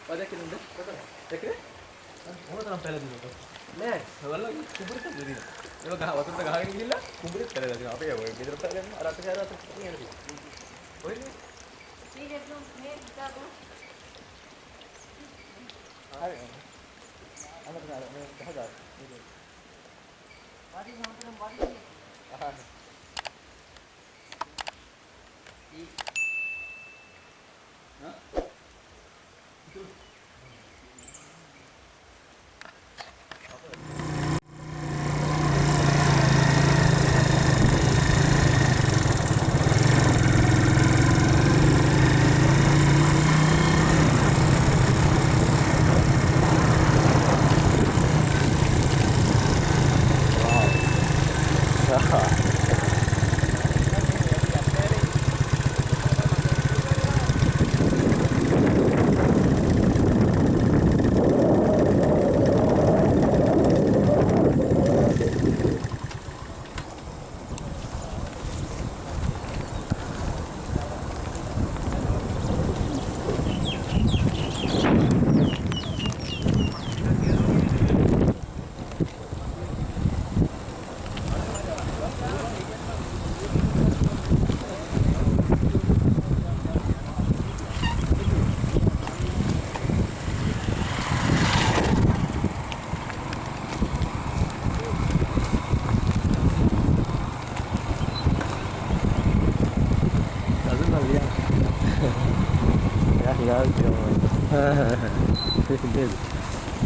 Ada que não dá? É que? Vamos dar uma pele de novo. Né? Agora kubur tak jadi. Kalau gak waktu tengah hari gila, kubur tak ada lagi. Apa ya? Kita tak ada arah ke arah ni ada. Oh ini? Ini belum ni kita tu. Ada. Ada tak ada? Ni dah ada. Badi sampai badi ni. Aha. Hah?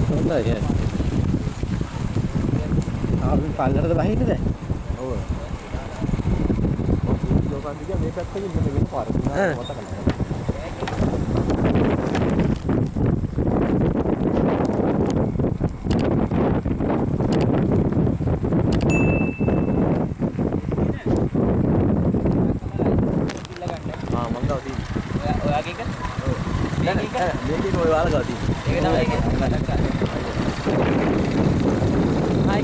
හොඳයි. ආපු පල්ලරද බහින්නද? ඔව්. ලෝකන් දිගේ මේ පැත්තකින් මෙන්න වෙන පාරක් නෑ මතක නෑ. මේකේ ඔය වාල ගාව තියෙන්නේ. ඒක තමයි ඒක. හායි.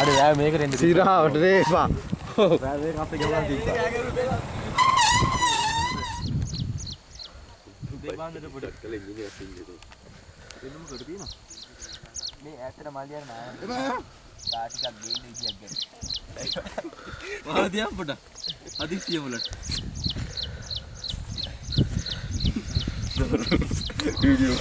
අර රෑ මේකට එන්න සිරාවට රේපා. රෑ මේක අපේ ගමන් තිස්සා. දෙබාන්දට පොඩක් කලින් ඉන්නේ අසින්ජේ. එන්නම කොට තියෙනවා. මේ ඈතට මල්ලියන් නෑ. ටිකක් ගේන්න විදියක් ගන්න. වාදියා පොඩ. හදිස්සිය වලට. වීඩියෝ.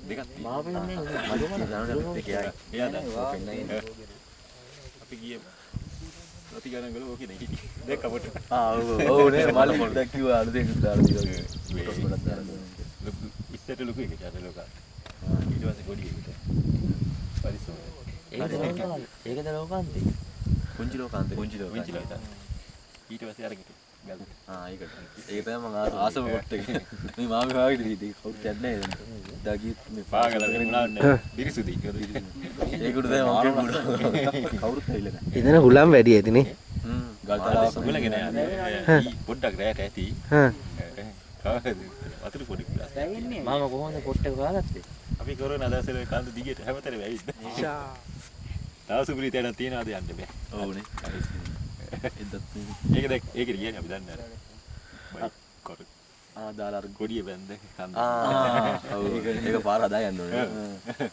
දෙකක් මාව පෙන්නේ අපි ගියේ රොටි ගණන් ගල ඕකේ නේ හිටි දැක්ක අපට ඔව් නේ මල්ලි පොඩ්ඩක් කිව්වා අලුතෙන් දාලා දීලා ෆොටෝස් ගොඩක් දාලා ලොකු ඉස්සරට ලොකු එක චානල් එක ඊට පස්සේ පොඩි එකට පරිස්සම ඒකද ලෝකාන්තේ පුංචි ලෝකාන්තේ ඊට පස්සේ අරගෙන ගල් ඒක තමයි මම ආසම කොට එක මේ මාමේ වාගේ දීදී කවුරුත් යන්නේ නැහැ දා ගියත් මේ පාගල වෙන මොනවද දිරිසුදි ඒකට තමයි මම කවුරුත් ඇවිල්ලා නැහැ එතන හුලම් වැඩි ඇතිනේ ගල් තලාව මුලගෙන යන්නේ පොඩ්ඩක් රැයට ඇති කාවද වතුර පොඩි ප්ලාස් මාම කොහොමද පොට්ට ගාගත්තේ අපි කරන අදසල කන්ද දිගට හැමතැනම ඇවිත් තාම සුපිරිතයක් තියනවාද යන්න බෑ ඔව්නේ ඒක දැක් ඒක කියන්නේ අපි දන්නේ නැහැ බයි කර දාලා අර ගොඩිය බැන්ද කන්ද ඔව් ඒක පාර හදා යන්න ඕනේ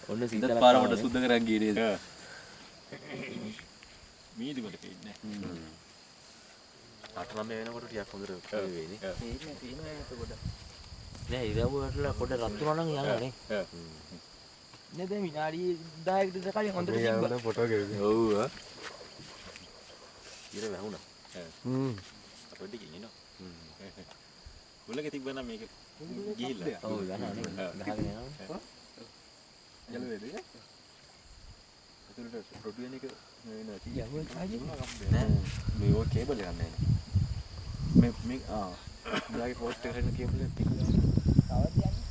ඔන්න සීතල පාර මට සුද්ධ කරන් ගියේ නේද මීදි කොට පෙන්නේ අට නම වෙනකොට ටිකක් හොඳට වේනේ තියෙනවා එතකොට නෑ ඉරව වලට පොඩ රත් වුණා නම් යනවා නේ නේ දැන් විනාඩි 10කට විතර කලින් හොඳට තිබ්බා ෆොටෝ ගෙවි ඔව් ඉර වැහුණා පොඩි කිනෝ උලක තිබ්බනම් මේක ගිහිල්ලා ඔව් යනවා නේ ගහගෙන යනවා යලුවේද අතුලට රොටු වෙන එක වෙනවා යවුව චාර්ජ් නෑ මේ ඔය කේබල් එකක් නෑ මේ යාගේ පෝස්ට් එකට එන කේබල් එක තවත් යන්නේ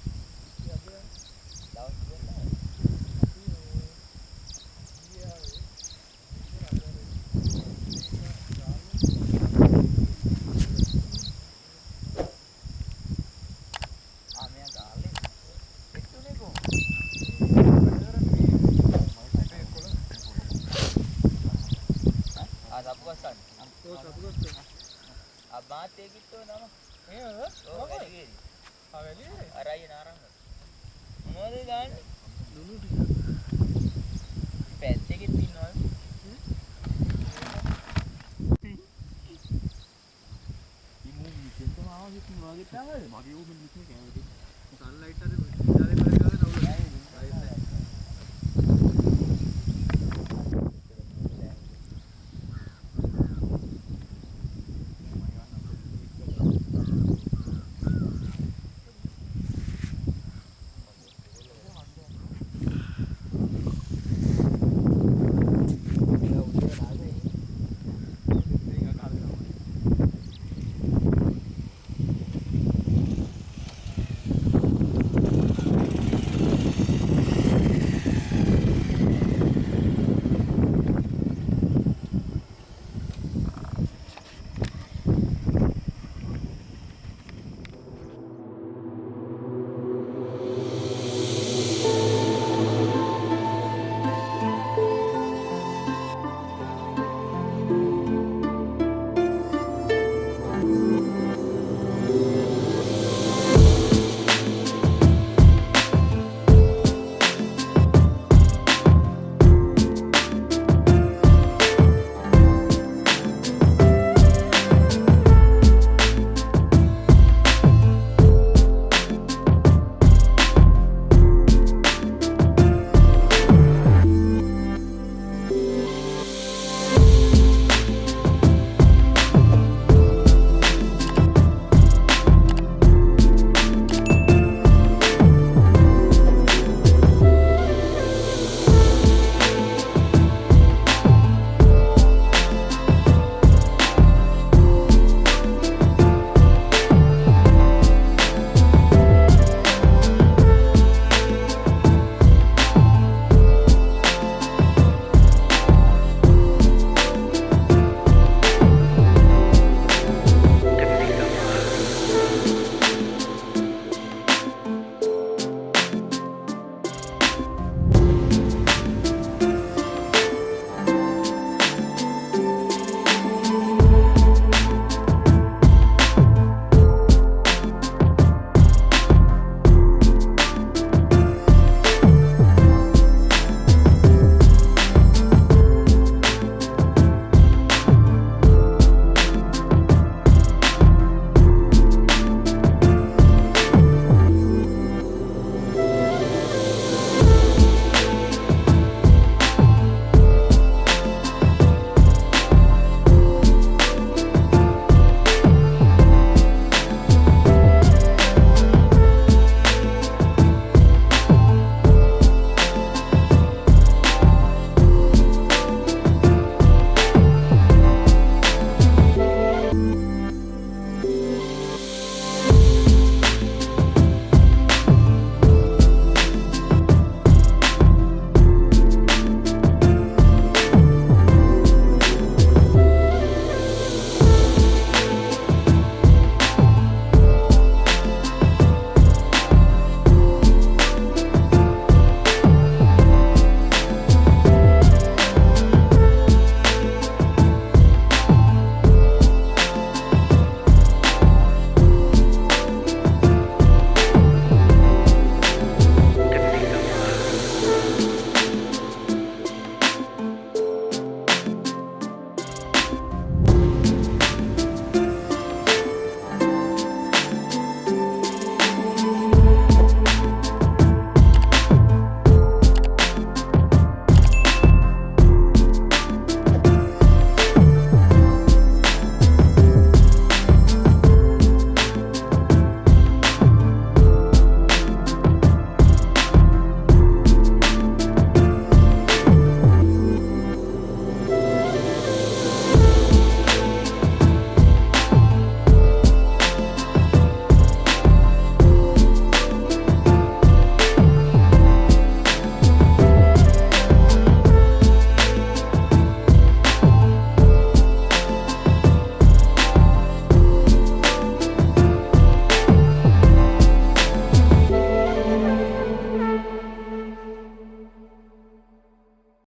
මගේ ඕක මිනිස්සු කැමති